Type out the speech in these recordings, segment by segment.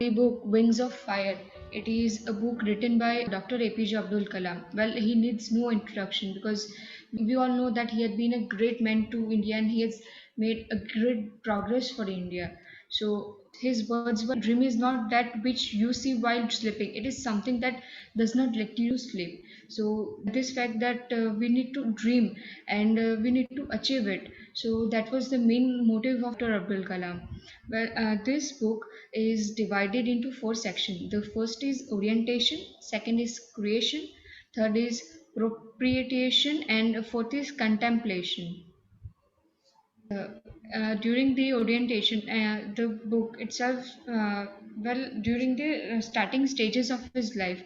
book Wings of Fire. It is a book written by Dr. APJ Abdul Kalam. Well, he needs no introduction because we all know that he had been a great man to India and he has made a great progress for India. So his words were, dream is not that which you see while sleeping. It is something that does not let you sleep. So this fact that we need to dream and we need to achieve it. So that was the main motive of Dr. Abdul Kalam. Well, this book is divided into four sections. The first is orientation, second is creation, third is propitiation, and fourth is contemplation. Uh, during the orientation, the book itself, during the starting stages of his life,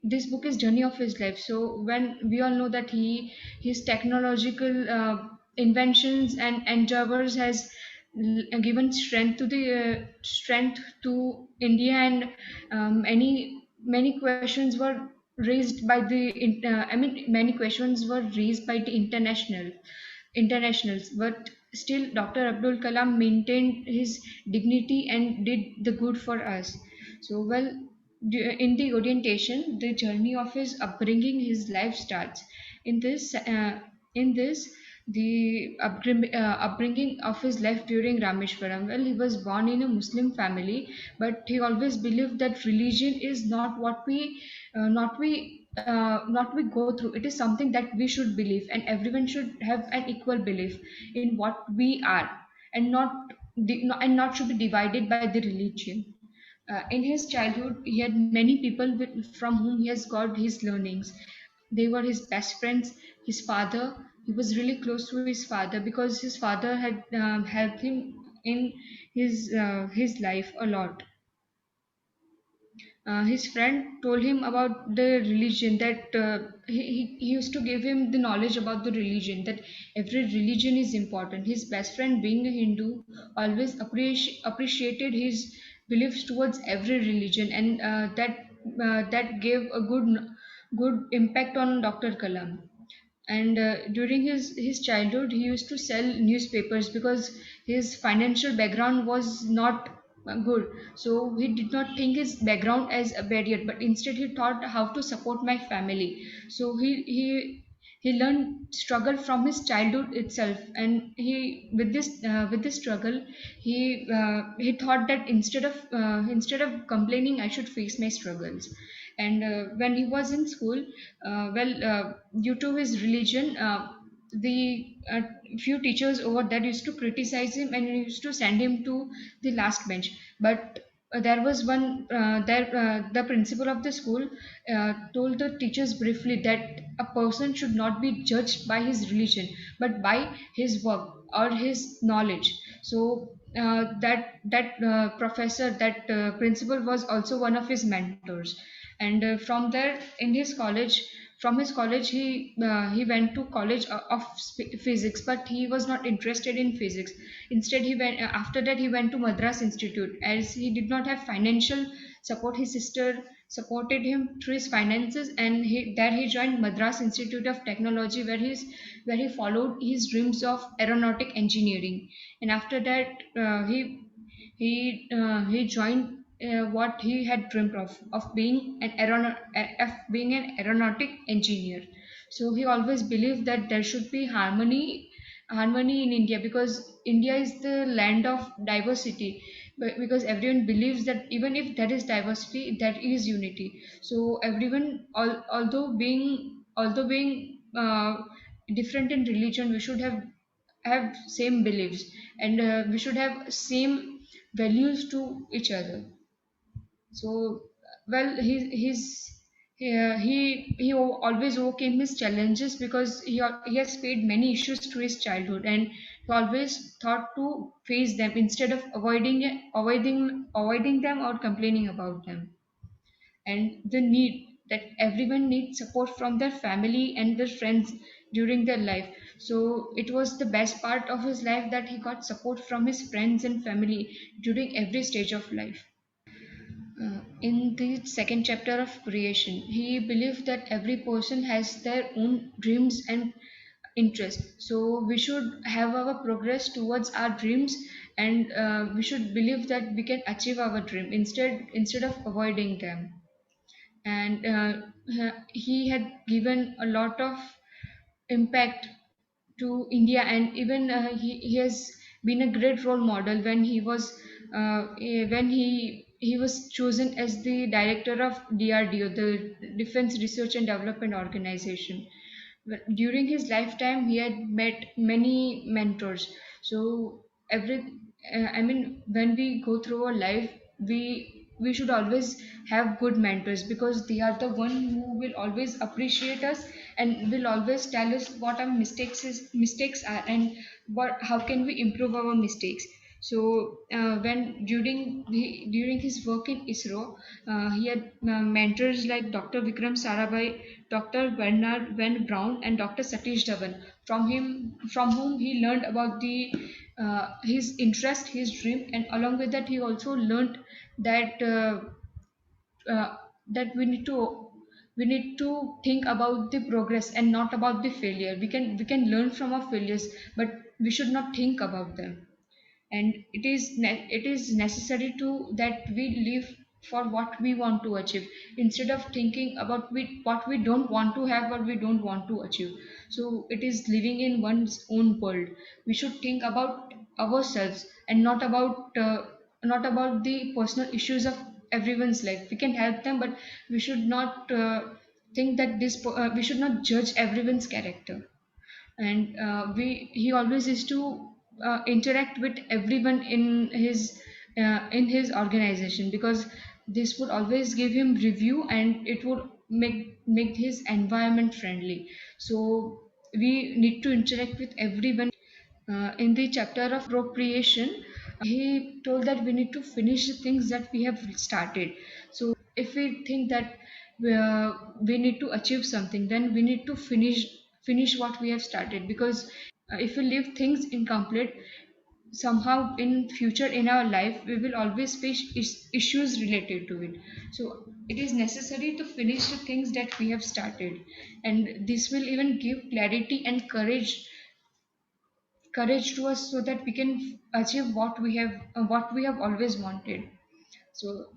this book is journey of his life. So when we all know that his technological inventions and endeavors has given strength to India, and many questions were raised by many questions were raised by the internationals, but still Dr. Abdul Kalam maintained his dignity and did the good for us. So well, in the orientation, the journey of his upbringing, his life starts in this the upbringing of his life during Rameshwaram. Well, he was born in a Muslim family, but he always believed that religion is not we go through. It is something that we should believe, and everyone should have an equal belief in what we are, and not should be divided by the religion. In his childhood, he had many people from whom he has got his learnings. They were his best friends, his father. He was really close to his father because his father had helped him in his life a lot. His friend told him about the religion, that he used to give him the knowledge about the religion, that every religion is important. His best friend, being a Hindu, always appreciated his beliefs towards every religion, and that gave a good impact on Dr. Kalam. And during his childhood, he used to sell newspapers because his financial background was not good. So he did not think his background as a barrier, but instead he thought how to support my family. So he learned struggle from his childhood itself, and he with this struggle, he thought that instead of complaining, I should face my struggles. And when he was in school, due to his religion, the few teachers over there used to criticize him and used to send him to the last bench. But there was one there the principal of the school told the teachers briefly that a person should not be judged by his religion, but by his work or his knowledge. So that principal was also one of his mentors. And from there, in his college from his college, he went to college of physics, but he was not interested in physics. Instead, he went after that he went to Madras Institute, as he did not have financial support. His sister supported him through his finances, and he joined Madras Institute of Technology, where he followed his dreams of aeronautic engineering. And after that, he joined what he had dreamt of being an aeronautic engineer. So he always believed that there should be harmony in India, because India is the land of diversity. Because everyone believes that even if there is diversity, there is unity. So everyone, although being different in religion, we should have same beliefs, and we should have same values to each other. So well, he always overcame his challenges because he has faced many issues through his childhood, and he always thought to face them instead of avoiding them or complaining about them. And the need that everyone needs support from their family and their friends during their life. So it was the best part of his life that he got support from his friends and family during every stage of life. In the second chapter of creation, he believed that every person has their own dreams interest. So we should have our progress towards our dreams, and we should believe that we can achieve our dream instead of avoiding them. And he had given a lot of impact to India, and even he has been a great role model when he was chosen as the director of DRDO, the Defense Research and Development Organization. But during his lifetime, he had met many mentors. So I mean, when we go through our life, we should always have good mentors, because they are the one who will always appreciate us and will always tell us what our mistakes are, and what how can we improve our mistakes. So when during his work in ISRO, he had mentors like Dr. Vikram Sarabhai, Dr. Bernard Van Braun, and Dr. Satish Dhawan, from whom he learned about the his interest, his dream, and along with that, he also learned that uh, that we need to think about the progress and not about the failure. We can learn from our failures, but we should not think about them. And it is necessary to that we live for what we want to achieve, instead of thinking about what we don't want to have or we don't want to achieve. So it is living in one's own world. We should think about ourselves and not about the personal issues of everyone's life. We can help them, but we should not think that we should not judge everyone's character. And we he always used to interact with everyone in his organization, because this would always give him review, and it would make his environment friendly. So we need to interact with everyone. In the chapter of appropriation, he told that we need to finish the things that we have started. So if we think that we need to achieve something, then we need to finish what we have started, because if we leave things incomplete, somehow in future in our life we will always face issues related to it. So it is necessary to finish the things that we have started, and this will even give clarity and courage to us, so that we can achieve what we have always wanted. So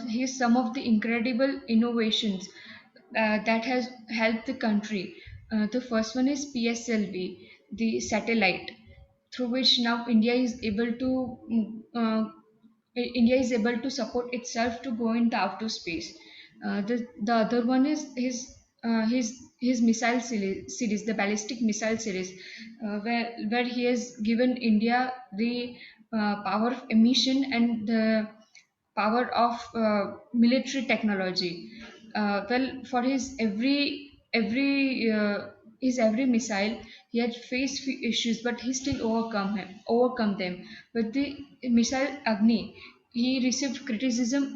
here's some of the incredible innovations that has helped the country. The first one is PSLV, the satellite, through which now India is able to support itself to go in the outer space. The other one is his series, the ballistic missile series, where he has given India the power of emission and the power of military technology. Well, for his every missile, he had faced few issues, but he still overcome them. But the missile Agni, he received criticism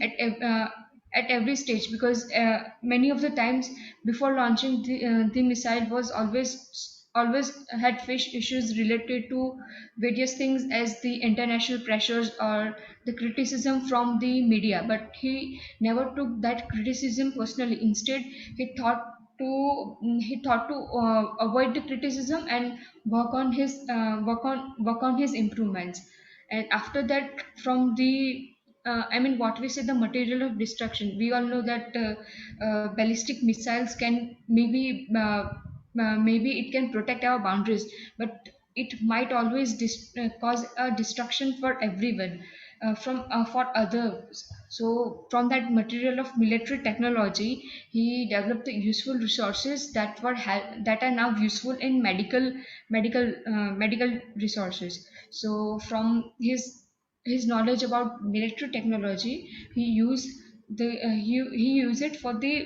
at every stage, because many of the times before launching the missile was always had faced issues related to various things, as the international pressures or the criticism from the media. But he never took that criticism personally. Instead, he thought to avoid the criticism and work on his improvements. And after that, from the I mean, what we say, the material of destruction, we all know that ballistic missiles can maybe it can protect our boundaries, but it might always cause a destruction for everyone, for others. So from that material of military technology, he developed the useful resources that are now useful in medical resources. So from his knowledge about military technology, he used it for the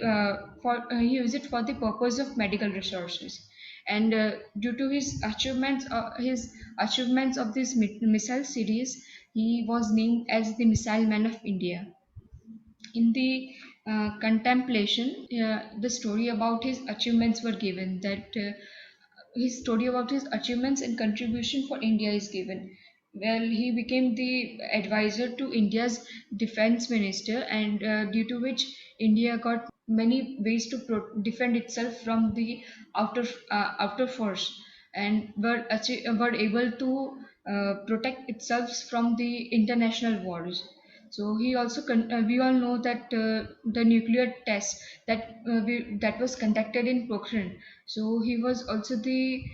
he used it for the purpose of medical resources. And due to his achievements of this missile series, he was named as the Missile Man of India. In the contemplation, the story about his achievements were given. That his story about his achievements and contribution for India is given. Well, he became the advisor to India's defense minister, and due to which India got many ways to defend itself from the outer outer force, and were able to protect itself from the international wars. So he also we all know that the nuclear test that was conducted in Pokhran. So he was also the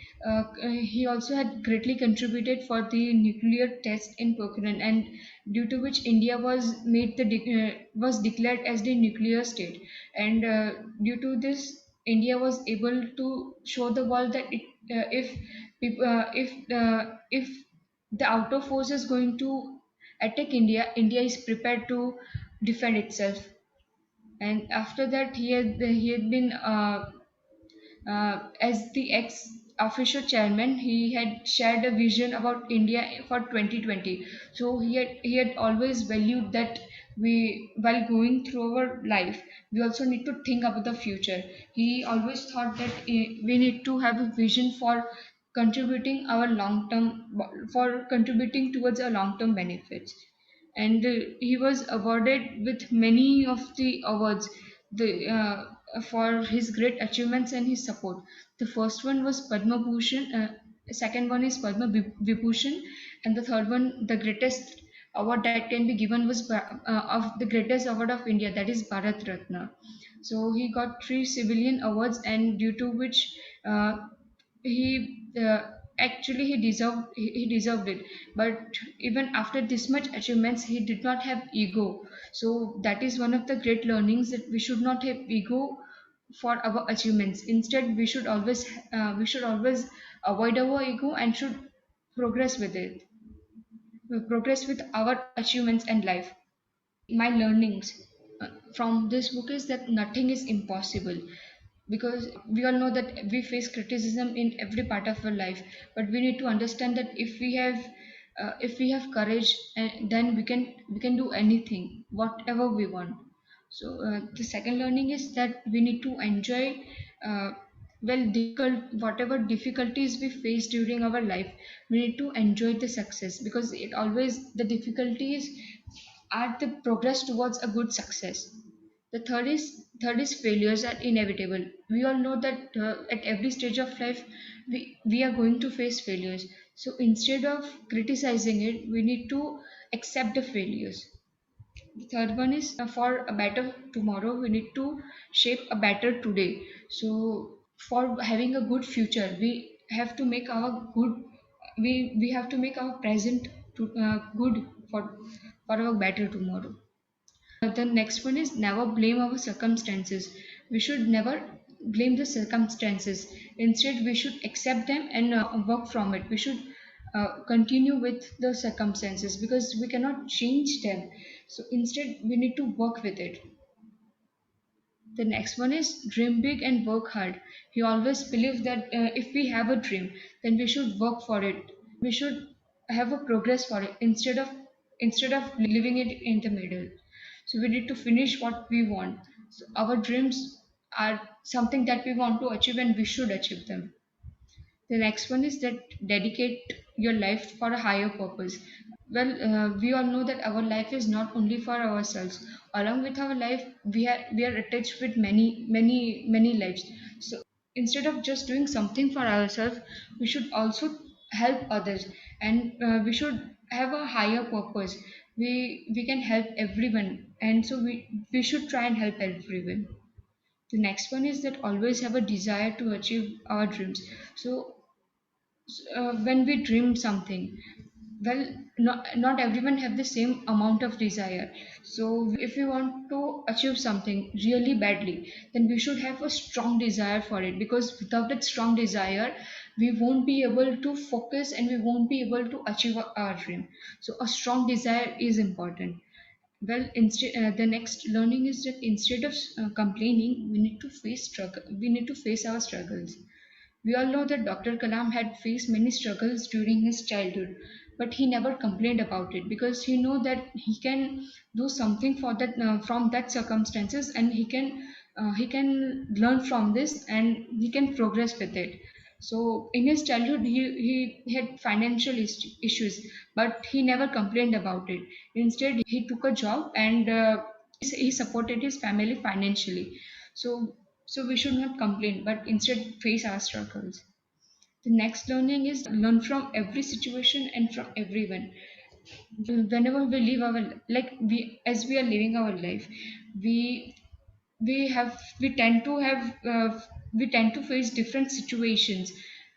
he also had greatly contributed for the nuclear test in Pokhran, and due to which India was declared as the nuclear state, and due to this India was able to show the world that if the outer force is going to attack India, India is prepared to defend itself. And after that, he had been as the ex-official chairman, he had shared a vision about India for 2020. So he had always valued that while going through our life, we also need to think about the future. He always thought that we need to have a vision for contributing towards our long-term benefits, and he was awarded with many of the awards for his great achievements and his support. The first one was Padma Bhushan, second one is Padma Vibhushan, and the third one, the greatest award that can be given was of the greatest award of India, that is Bharat Ratna. So he got three civilian awards, and due to which uh, he actually he deserved it. But even after this much achievements, he did not have ego. So that is one of the great learnings, that we should not have ego for our achievements. Instead, we should always avoid our ego and should progress with it progress with our achievements and life. My learnings from this book is that nothing is impossible, because we all know that we face criticism in every part of our life, but we need to understand that if we have courage, then we can do anything whatever we want. So the second learning is that we need to enjoy uh, whatever difficulties we face during our life, we need to enjoy the success, because it always the difficulties are the progress towards a good success. The third is failures are inevitable. We all know that at every stage of life we are going to face failures. So instead of criticizing it, we need to accept the failures. The third one is for a better tomorrow, we need to shape a better today. So for having a good future, we have to make our present good for our better tomorrow. The next one is never blame our circumstances. We should never blame the circumstances. Instead, we should accept them and work from it. We should continue with the circumstances, because we cannot change them. So instead, we need to work with it. The next one is dream big and work hard. He always believed that if we have a dream, then we should work for it. We should have a progress for it, instead of leaving it in the middle. So we need to finish what we want. So our dreams are something that we want to achieve, and we should achieve them. The next one is that dedicate your life for a higher purpose. Well, we all know that our life is not only for ourselves. Along with our life, we are attached with many lives. So instead of just doing something for ourselves, we should also help others, and we should have a higher purpose. We can help everyone, and so we should try and help everyone. The next one is that always have a desire to achieve our dreams. So when we dream something, well, not everyone have the same amount of desire. So if we want to achieve something really badly, then we should have a strong desire for it, because without that strong desire, we won't be able to focus and we won't be able to achieve our dream. So a strong desire is important. Well, instead, the next learning is that instead of complaining, we need to face our struggles. We all know that Dr. Kalam had faced many struggles during his childhood, but he never complained about it, because he know that he can do something for that from that circumstances, and he can learn from this and he can progress with it. So in his childhood, he had financial issues, but he never complained about it. Instead, he took a job and he supported his family financially. So, so we should not complain, but instead face our struggles. The next learning is learn from every situation and from everyone. Whenever we live our, like we, as we are living our life, we we tend to have we tend to face different situations.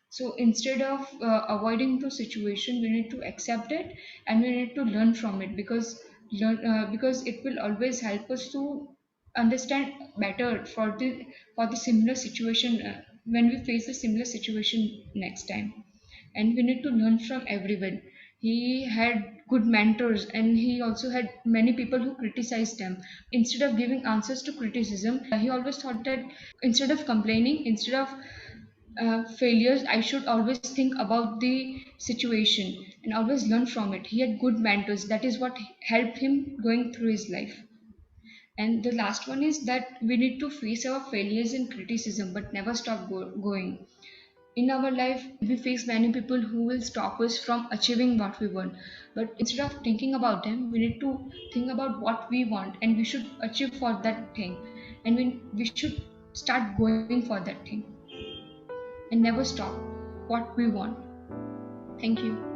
So instead of avoiding the situation, we need to accept it and we need to learn from it, because it will always help us to understand better for the similar situation, when we face a similar situation next time. And we need to learn from everyone. He had good mentors and he also had many people who criticized him. Instead of giving answers to criticism, he always thought that instead of complaining, instead of failures, I should always think about the situation and always learn from it. He had good mentors. That is what helped him going through his life. And the last one is that we need to face our failures and criticism, but never stop going. In our life, we face many people who will stop us from achieving what we want. But instead of thinking about them, we need to think about what we want and we should achieve for that thing. And we should start going for that thing and never stop what we want. Thank you.